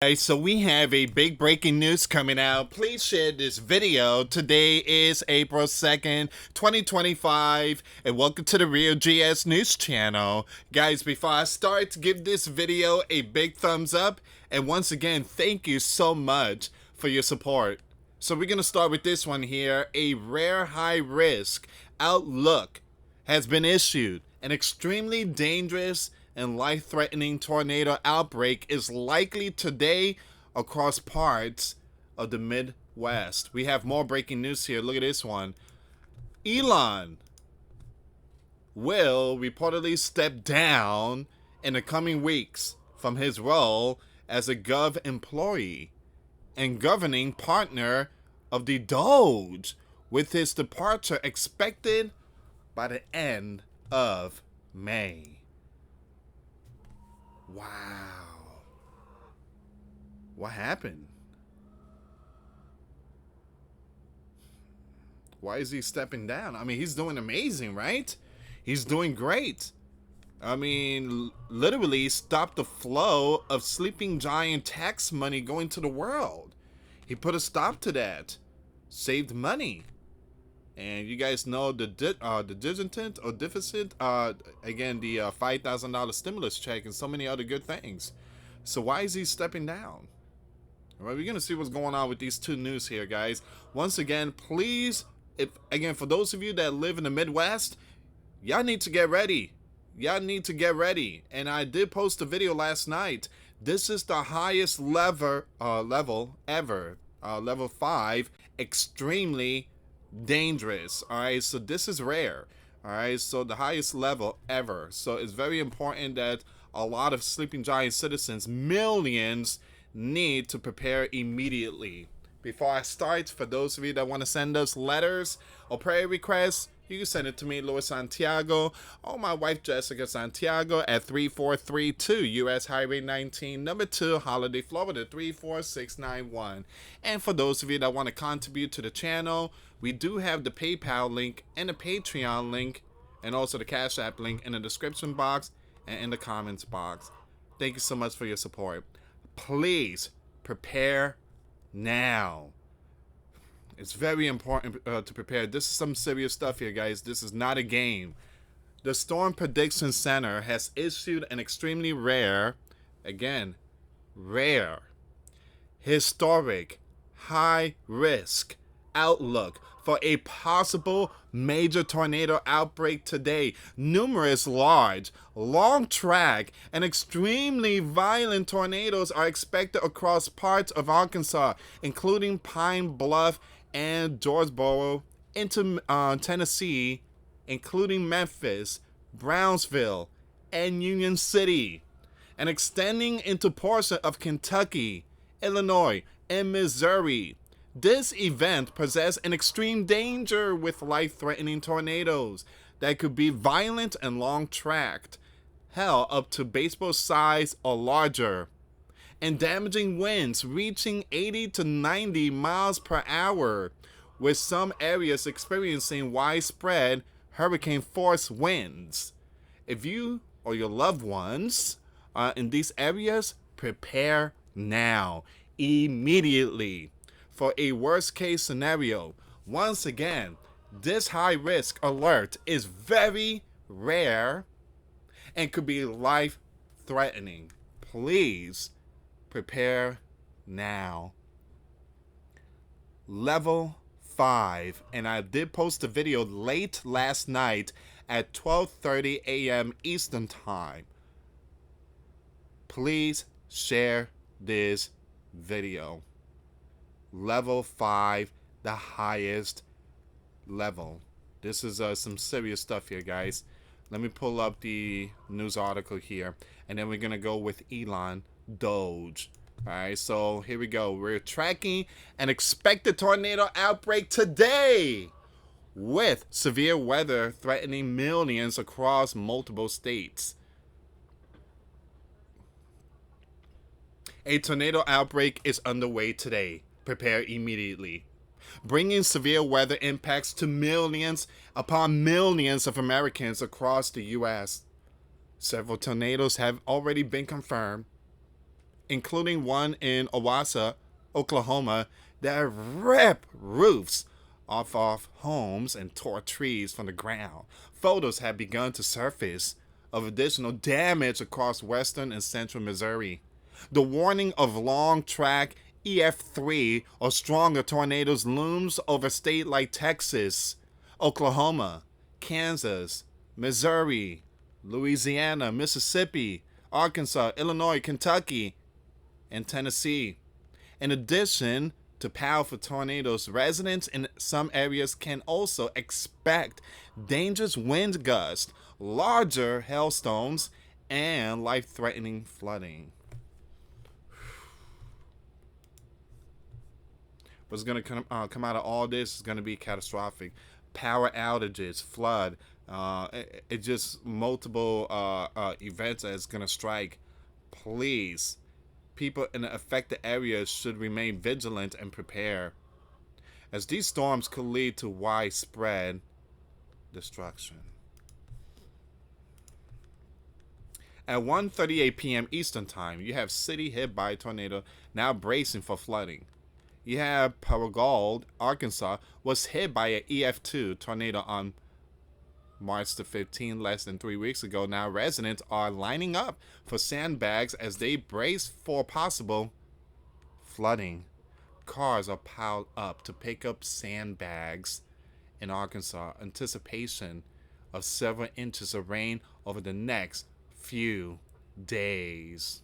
Okay, so we have a big breaking news coming out. Please share this video. Today is April 2nd, 2025, and welcome to the Real GS News channel. Guys, before I start, give this video a big thumbs up, and once again, thank you so much for your support. So we're going to start with this one here. A rare high risk outlook has been issued. An extremely dangerous and life-threatening tornado outbreak is likely today across parts of the Midwest. We have more breaking news here. Look at this one. Elon will reportedly step down in the coming weeks from his role as a Gov employee and governing partner of the Doge, with his departure expected by the end of May. Wow. What happened? Why is he stepping down? I mean, he's doing amazing, right? He's doing great. I mean, literally stopped the flow of sleeping giant tax money going to the world. He put a stop to that. Saved money. And you guys know the deficit, again, the $5,000 stimulus check and so many other good things. So why is he stepping down? All right, we're going to see what's going on with these two news here, guys. Once again, please, for those of you that live in the Midwest, y'all need to get ready. Y'all need to get ready. And I did post a video last night. This is the highest level ever. Level 5, extremely dangerous. All right, so this is rare. All right, so the highest level ever. So it's very important that a lot of sleeping giant citizens, millions, need to prepare immediately. Before I start, for those of you that want to send us letters or prayer requests, you can send it to me, US Santiago, or my wife, Jessica Santiago, at 3432 US Highway 19, number 2, Holiday, Florida, 34691. And for those of you that want to contribute to the channel, we do have the PayPal link and the Patreon link, and also the Cash App link in the description box and in the comments box. Thank you so much for your support. Please prepare now. It's very important to prepare. This is some serious stuff here, guys. This is not a game. The Storm Prediction Center has issued an extremely rare, again, rare, historic, high risk outlook for a possible major tornado outbreak today. Numerous large, long track, and extremely violent tornadoes are expected across parts of Arkansas, including Pine Bluff and Georgeboro, into Tennessee, including Memphis, Brownsville, and Union City, and extending into portions of Kentucky, Illinois, and Missouri. This event presents an extreme danger with life-threatening tornadoes that could be violent and long-tracked, hell, up to baseball size or larger, and damaging winds reaching 80 to 90 miles per hour, with some areas experiencing widespread hurricane force winds. If you or your loved ones are in these areas, prepare now, immediately, for a worst case scenario. Once again, this high risk alert is very rare and could be life threatening. Please prepare now. Level 5, and I did post a video late last night at 12:30 a.m. Eastern Time. Please share this video. Level 5, the highest level. This is some serious stuff here, guys. Let me pull up the news article here, and then we're gonna go with Elon Doge. All right, so here we go. We're tracking an expected tornado outbreak today, with severe weather threatening millions across multiple states. A tornado outbreak is underway today. Prepare immediately, bringing severe weather impacts to millions upon millions of Americans across the U.S. Several tornadoes have already been confirmed, including one in Owasa, Oklahoma, that ripped roofs off of homes and tore trees from the ground. Photos have begun to surface of additional damage across western and central Missouri. The warning of long track EF3 or stronger tornadoes looms over states like Texas, Oklahoma, Kansas, Missouri, Louisiana, Mississippi, Arkansas, Illinois, Kentucky, and Tennessee. In addition to powerful tornadoes, residents in some areas can also expect dangerous wind gusts, larger hailstones, and life-threatening flooding. What's going to come out of all this is going to be catastrophic. Power outages, flood, it just multiple events that's going to strike. Please, people in the affected areas should remain vigilant and prepare, as these storms could lead to widespread destruction. At 1:38 p.m. Eastern Time, you have city hit by a tornado, now bracing for flooding. You have Paragould, Arkansas, was hit by an EF2 tornado on March the 15th, less than 3 weeks ago. Now residents are lining up for sandbags as they brace for possible flooding. Cars are piled up to pick up sandbags in Arkansas, anticipation of several inches of rain over the next few days.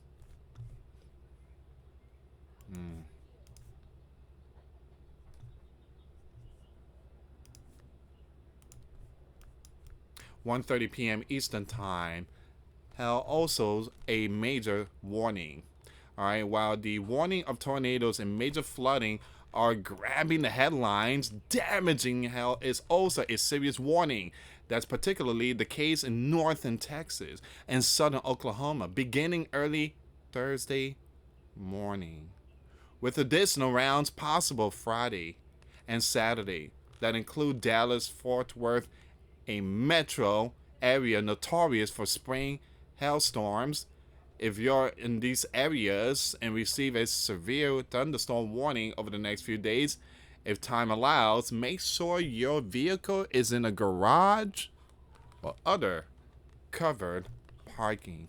1:30 p.m. Eastern Time. Also a major warning. All right, while the warning of tornadoes and major flooding are grabbing the headlines, damaging hell is also a serious warning. That's particularly the case in northern Texas and southern Oklahoma, beginning early Thursday morning, with additional rounds possible Friday and Saturday that include Dallas, Fort Worth, a metro area notorious for spring hailstorms. If you're in these areas and receive a severe thunderstorm warning over the next few days, if time allows, make sure your vehicle is in a garage or other covered parking.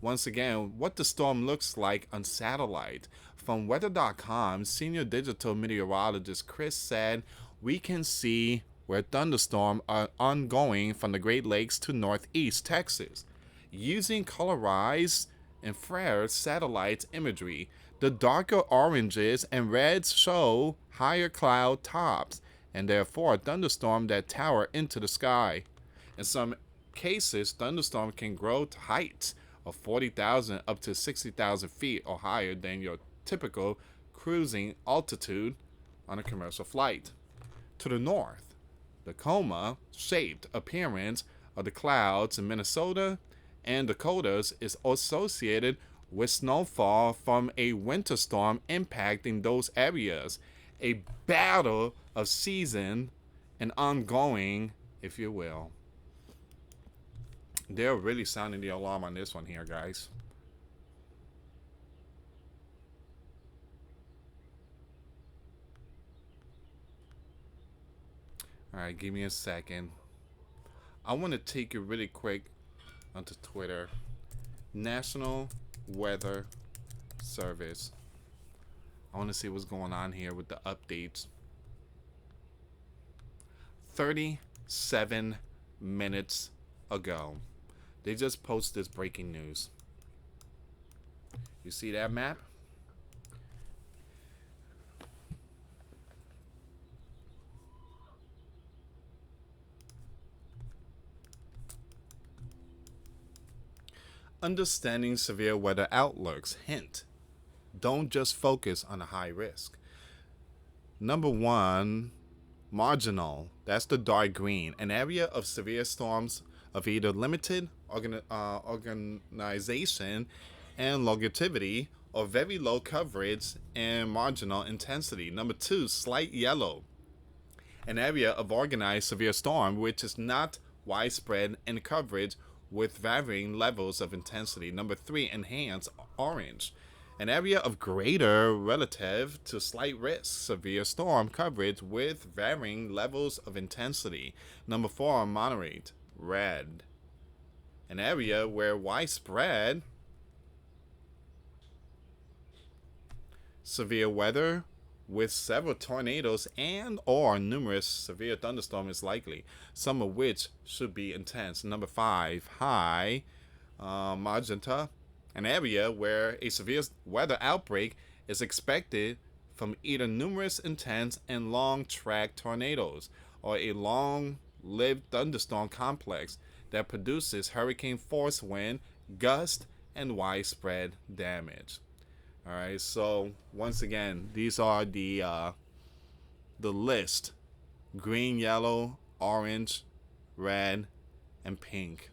Once again, what the storm looks like on satellite. From weather.com, senior digital meteorologist Chris said, we can see where thunderstorms are ongoing from the Great Lakes to northeast Texas. Using colorized infrared satellite imagery, the darker oranges and reds show higher cloud tops and therefore a thunderstorm that tower into the sky. In some cases, thunderstorms can grow to heights of 40,000 up to 60,000 feet or higher than your typical cruising altitude on a commercial flight. To the north, the coma-shaped appearance of the clouds in Minnesota and Dakotas is associated with snowfall from a winter storm impacting those areas. A battle of season and ongoing, if you will. They're really sounding the alarm on this one here, guys. Alright, give me a second. I want to take you really quick onto Twitter. National Weather Service. I want to see what's going on here with the updates. 37 minutes ago, they just posted this breaking news. You see that map? Understanding severe weather outlooks. Hint: don't just focus on a high risk. Number one, marginal. That's the dark green. An area of severe storms of either limited organization and longevity or very low coverage and marginal intensity. Number two, slight yellow. An area of organized severe storm which is not widespread in coverage with varying levels of intensity. Number three, enhanced orange. An area of greater relative to slight risk, severe storm coverage with varying levels of intensity. Number 4, moderate, red. An area where widespread severe weather with several tornadoes and or numerous severe thunderstorms is likely, some of which should be intense. Number 5, high, magenta, an area where a severe weather outbreak is expected from either numerous intense and long track tornadoes or a long lived thunderstorm complex that produces hurricane force wind, gust, and widespread damage. All right, so once again, these are the list: green, yellow, orange, red, and pink.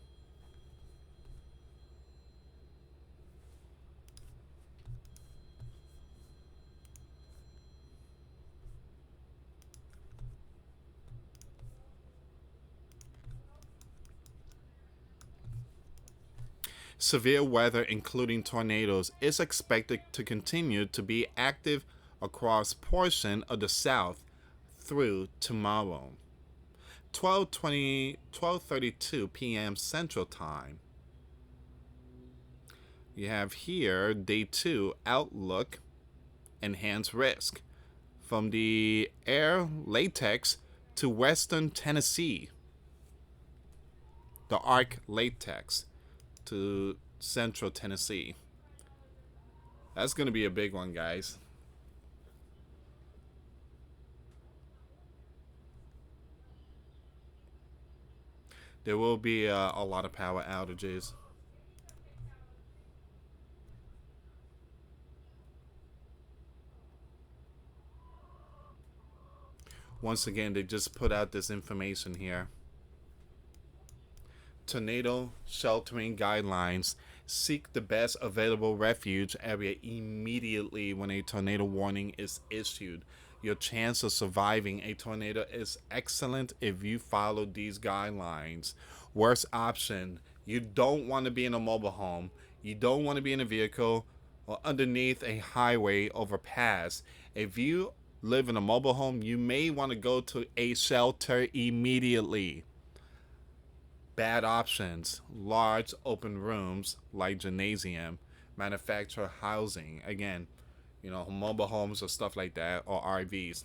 Severe weather, including tornadoes, is expected to continue to be active across portion of the south through tomorrow. 12:32 p.m. Central Time. You have here day 2 outlook, enhanced risk from the air latex to western Tennessee, the arc latex to central Tennessee. That's going to be a big one, guys. There will be a lot of power outages. Once again, they just put out this information here. Tornado sheltering guidelines. Seek the best available refuge area immediately when a tornado warning is issued. Your chance of surviving a tornado is excellent if you follow these guidelines. Worst option: you don't want to be in a mobile home. You don't want to be in a vehicle or underneath a highway overpass. If you live in a mobile home, you may want to go to a shelter immediately. Bad options: large open rooms like gymnasium, manufactured housing, again, mobile homes or stuff like that, or RVs.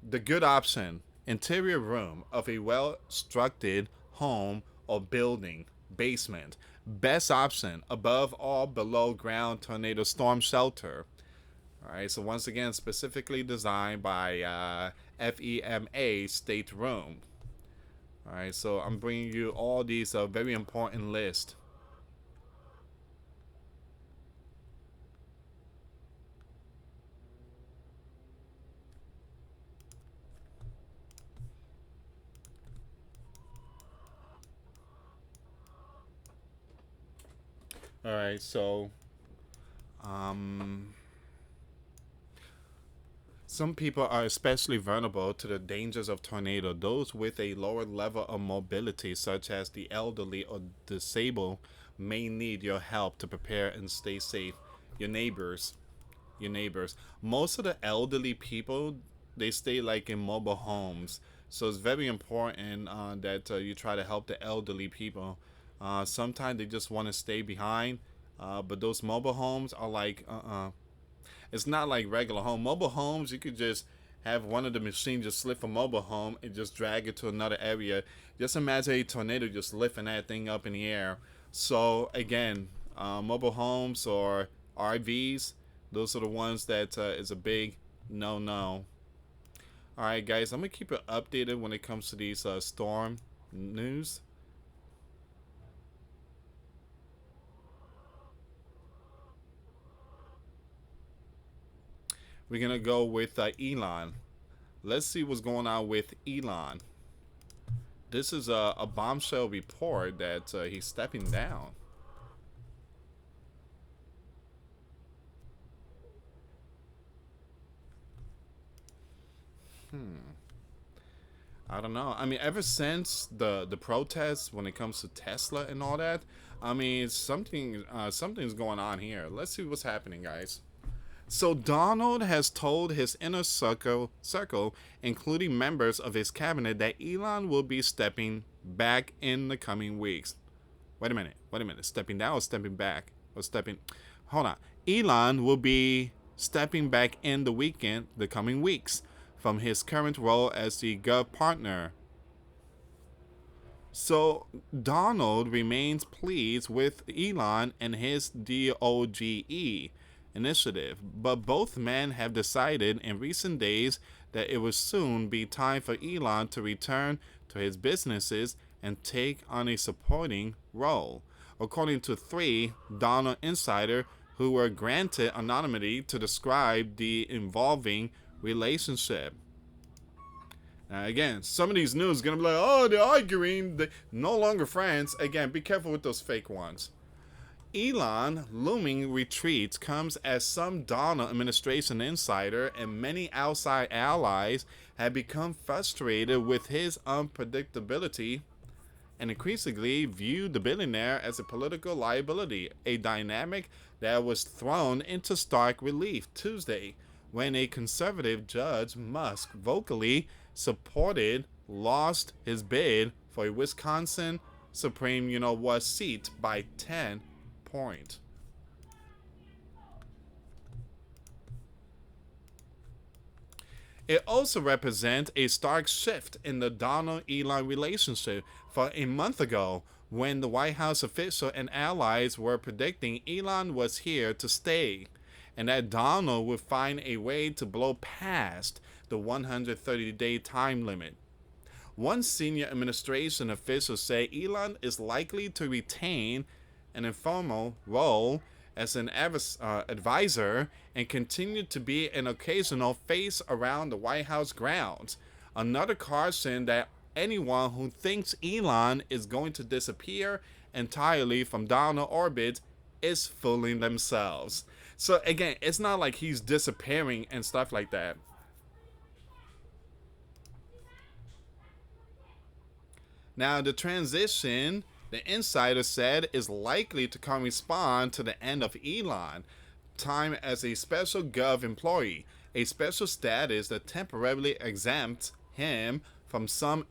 The good option: interior room of a well structured home or building, basement. Best option: above or below ground tornado storm shelter. All right, so once again, specifically designed by FEMA State Room. All right, so I'm bringing you all these very important lists. All right, so um, some people are especially vulnerable to the dangers of tornado. Those with a lower level of mobility, such as the elderly or disabled, may need your help to prepare and stay safe. Your neighbors, your neighbors. Most of the elderly people, they stay like in mobile homes, so it's very important that you try to help the elderly people. Sometimes they just want to stay behind, but those mobile homes are like it's not like regular home. Mobile homes, you could just have one of the machines just lift a mobile home and just drag it to another area. Just imagine a tornado just lifting that thing up in the air. So again, mobile homes or RVs, those are the ones that is a big no. All right, guys, I'm gonna keep it updated when it comes to these storm news. We're gonna go with Elon. Let's see what's going on with Elon. This is a bombshell report that he's stepping down. I don't know. I mean, ever since the protests when it comes to Tesla and all that, I mean, something's going on here. Let's see what's happening, guys. So Donald has told his inner circle, including members of his cabinet, that Elon will be stepping back in the coming weeks. Wait a minute. Wait a minute. Stepping down or stepping back? Or stepping. Hold on. Elon will be stepping back in the coming weeks, from his current role as the gov partner. So Donald remains pleased with Elon and his DOGE initiative, but both men have decided in recent days that it will soon be time for Elon to return to his businesses and take on a supporting role, according to three Donald insider who were granted anonymity to describe the involving relationship. Now, again, some of these news gonna be like, oh, they're arguing, they're no longer friends. Again, be careful with those fake ones. Elon looming retreat comes as some Donald administration insider and many outside allies have become frustrated with his unpredictability and increasingly view the billionaire as a political liability, a dynamic that was thrown into stark relief Tuesday when a conservative judge Musk vocally supported lost his bid for a Wisconsin Supreme what seat by 10 points. It also represents a stark shift in the Donald-Elon relationship. For a month ago, when the White House official and allies were predicting Elon was here to stay, and that Donald would find a way to blow past the 130-day time limit. One senior administration official said Elon is likely to retain an informal role as an advisor and continue to be an occasional face around the White House grounds. Another caution that anyone who thinks Elon is going to disappear entirely from Donald orbit is fooling themselves. So again, it's not like he's disappearing and stuff like that. Now, the transition, the insider said, is likely to correspond to the end of Elon time as a special gov employee, a special status that temporarily exempts him from some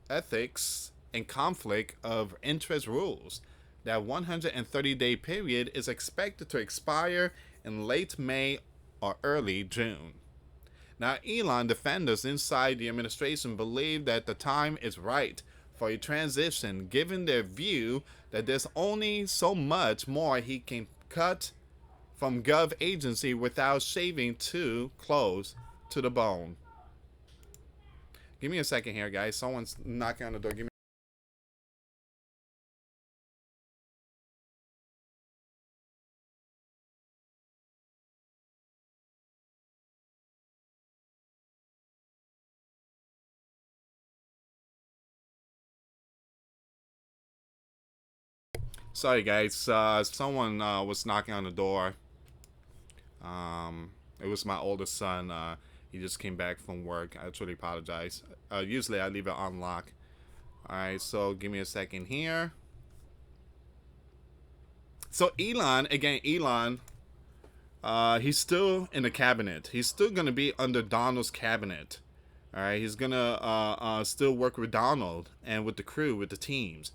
ethics and conflict of interest rules. That 130-day period is expected to expire in late May or early June. Now, Elon defenders inside the administration believe that the time is right for a transition, given their view that there's only so much more he can cut from gov agency without shaving too close to the bone. Give me a second here, guys. Someone's knocking on the door. Give me. Sorry, guys. Someone was knocking on the door. It was my oldest son. He just came back from work. I truly apologize. Usually I leave it on lock. Alright, so give me a second here. So Elon, he's still in the cabinet. He's still going to be under Donald's cabinet. Alright, he's going to still work with Donald and with the crew, with the teams.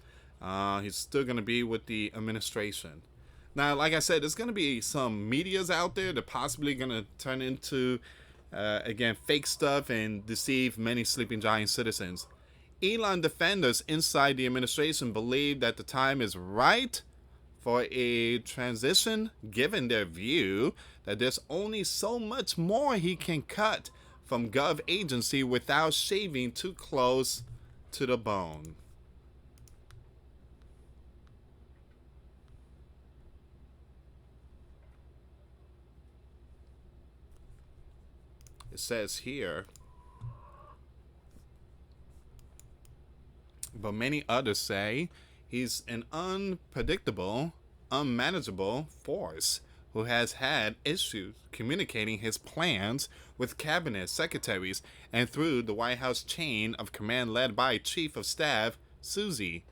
He's still going to be with the administration. Now, like I said, there's going to be some medias out there that possibly going to turn into, again, fake stuff and deceive many sleeping giant citizens. Elon defenders inside the administration believe that the time is right for a transition, given their view that there's only so much more he can cut from gov agency without shaving too close to the bone. It says here, but many others say he's an unpredictable, unmanageable force who has had issues communicating his plans with cabinet secretaries and through the White House chain of command led by Chief of Staff Susie,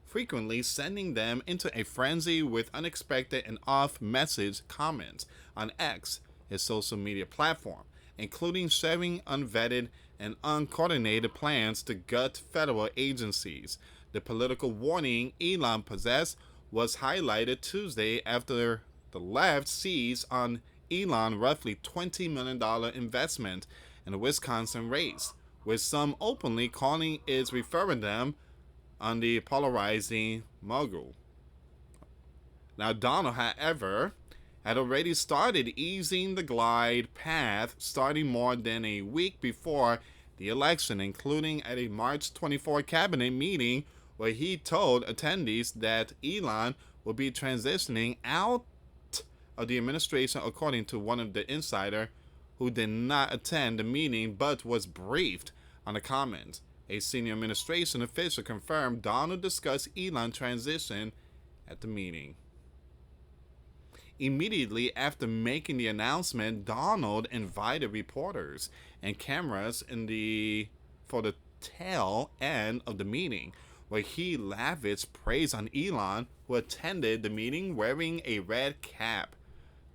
frequently sending them into a frenzy with unexpected and off message comments on X, his social media platform, including sharing unvetted and uncoordinated plans to gut federal agencies. The political warning Elon possessed was highlighted Tuesday after the left seized on Elon roughly $20 million investment in the Wisconsin race, with some openly calling its referendum on the polarizing mogul. Now, Donald, however, had already started easing the glide path starting more than a week before the election, including at a March 24 cabinet meeting where he told attendees that Elon will be transitioning out of the administration, according to one of the insider who did not attend the meeting but was briefed on the comments. A senior administration official confirmed Donald discussed Elon's transition at the meeting. Immediately after making the announcement, Donald invited reporters and cameras for the tail end of the meeting, where he lavished praise on Elon, who attended the meeting wearing a red cap.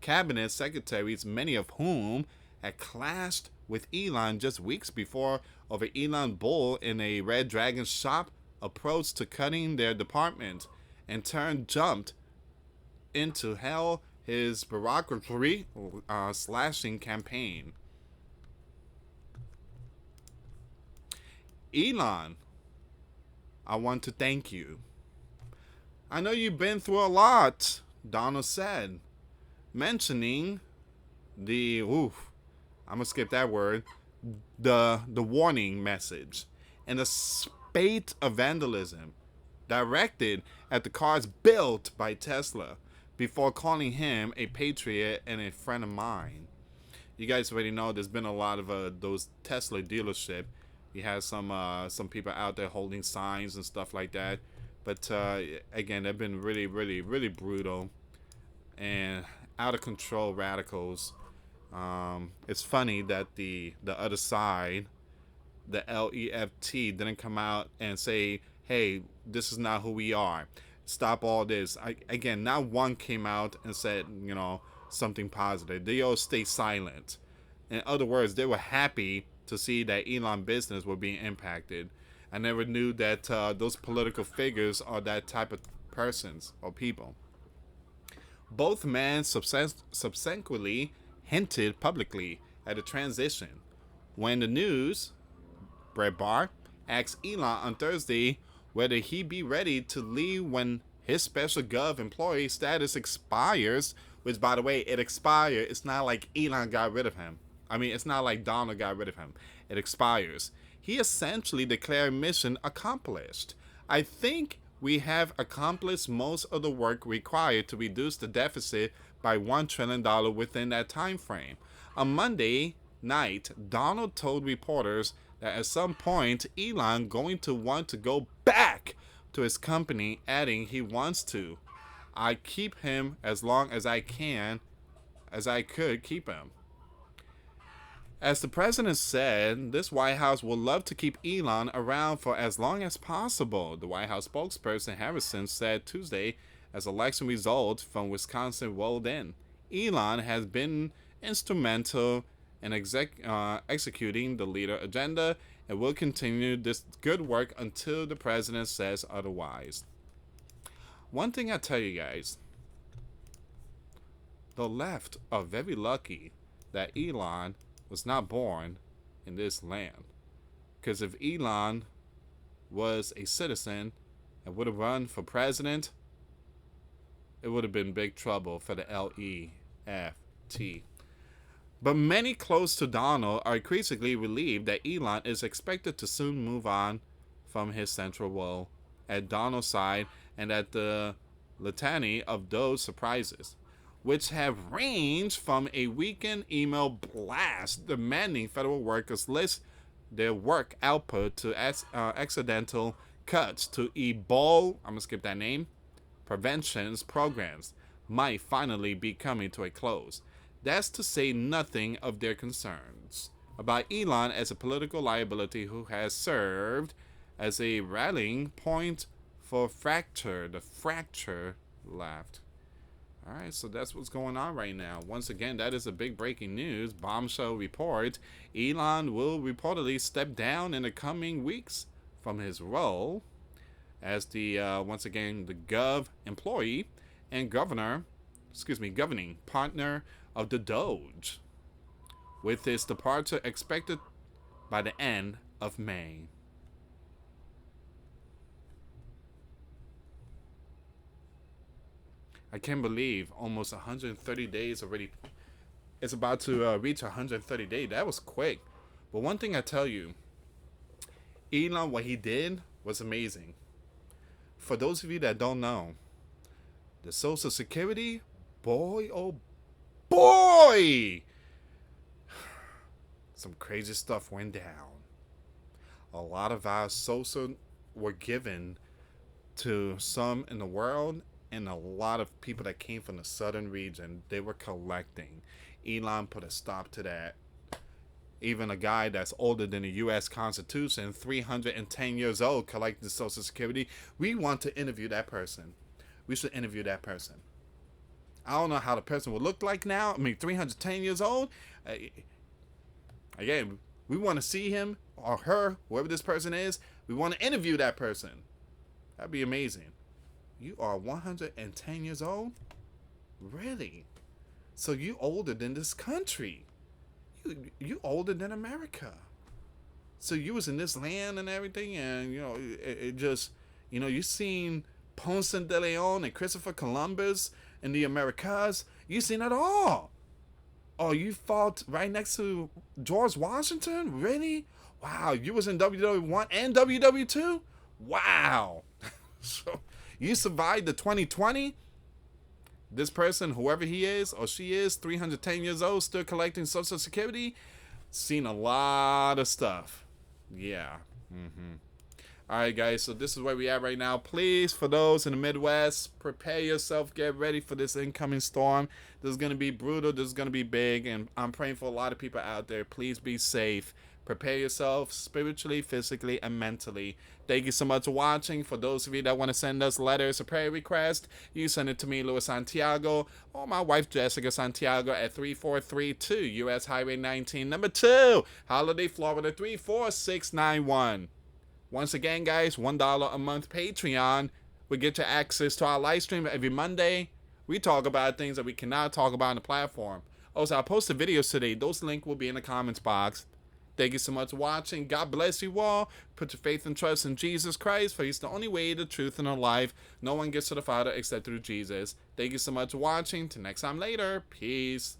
Cabinet secretaries, many of whom had clashed with Elon just weeks before over Elon Bull in a Red Dragon shop approach to cutting their department, in turn jumped into hell his bureaucracy slashing campaign. Elon, I want to thank you. I know you've been through a lot, Donald said, mentioning I'm gonna skip that word, the warning message, and a spate of vandalism directed at the cars built by Tesla, before calling him a patriot and a friend of mine. You guys already know there's been a lot of those Tesla dealership. You have some people out there holding signs and stuff like that. But again, they've been really, really, really brutal and out of control radicals. It's funny that the other side, the left, didn't come out and say, hey, this is not who we are. Stop all this. Again, not one came out and said, something positive. They all stay silent. In other words, they were happy to see that Elon business were being impacted. I never knew that those political figures are that type of persons or people. Both men subsequently hinted publicly at a transition. When the news, Brett Barr, asked Elon on Thursday whether he be ready to leave when his special gov employee status expires, which, by the way, it expired. It's not like Elon got rid of him. It's not like Donald got rid of him. It expires. He essentially declared mission accomplished. I think we have accomplished most of the work required to reduce the deficit by $1 trillion within that time frame. On Monday night, Donald told reporters that at some point Elon going to want to go back to his company, adding he wants to. I keep him as long as I could keep him. As the president said, this White House would love to keep Elon around for as long as possible, the White House spokesperson Harrison said Tuesday as election results from Wisconsin rolled in. Elon has been instrumental in executing the leader agenda and will continue this good work until the president says otherwise. One thing I tell you guys, the left are very lucky that Elon was not born in this land. Because if Elon was a citizen and would have run for president, it would have been big trouble for the LEFT. But many close to Donald are increasingly relieved that Elon is expected to soon move on from his central role at Donald's side and at the litany of those surprises, which have ranged from a weekend email blast demanding federal workers list their work output to accidental cuts to Ebola, I'm going to skip that name, preventions programs, might finally be coming to a close. That's to say nothing of their concerns about Elon as a political liability who has served as a rallying point for the fracture left. All right, so that's what's going on right now. Once again, that is a big breaking news. Bombshell report. Elon will reportedly step down in the coming weeks from his role as the, once again, the gov employee and governing partner of the Doge, with his departure expected by the end of May. I can't believe almost 130 days already. It's about to reach 130 days. That was quick. But one thing I tell you, Elon, what he did was amazing. For those of you that don't know, the Social Security, boy, oh boy, some crazy stuff went down. A lot of our social were given to some in the world, and a lot of people that came from the southern region, they were collecting. Elon put a stop to that. Even a guy that's older than the US Constitution, 310 years old, collecting Social Security. We want to interview that person. We should interview that person. I don't know how the person would look like now. I mean, 310 years old. Again, we want to see him or her, whoever this person is. We want to interview that person. That'd be amazing. You are 110 years old? Really? So you older than this country. You older than America. So you was in this land and everything, and it just, you seen Ponce de Leon and Christopher Columbus and the Americas. You seen it all. Oh, you fought right next to George Washington? Really? Wow, you was in WW1 and WW2? Wow. So you survived the 2020? This person, whoever he is or she is, 310 years old, still collecting Social Security, seen a lot of stuff. Yeah. All right, guys, so this is where we at right now. Please, for those in the Midwest, prepare yourself. Get ready for this incoming storm. This is going to be brutal. This is going to be big, and I'm praying for a lot of people out there. Please be safe. Prepare yourself spiritually, physically, and mentally. Thank you so much for watching. For those of you that want to send us letters or prayer requests, you send it to me, US Santiago, or my wife, Jessica Santiago, at 3432 US Highway 19, number 2, Holiday, Florida, 34691. Once again, guys, $1 a month Patreon will get you access to our live stream every Monday. We talk about things that we cannot talk about on the platform. Also, I posted videos today. Those links will be in the comments box. Thank you so much for watching. God bless you all. Put your faith and trust in Jesus Christ, for he's the only way, the truth, and the life. No one gets to the Father except through Jesus. Thank you so much for watching. Till next time later. Peace.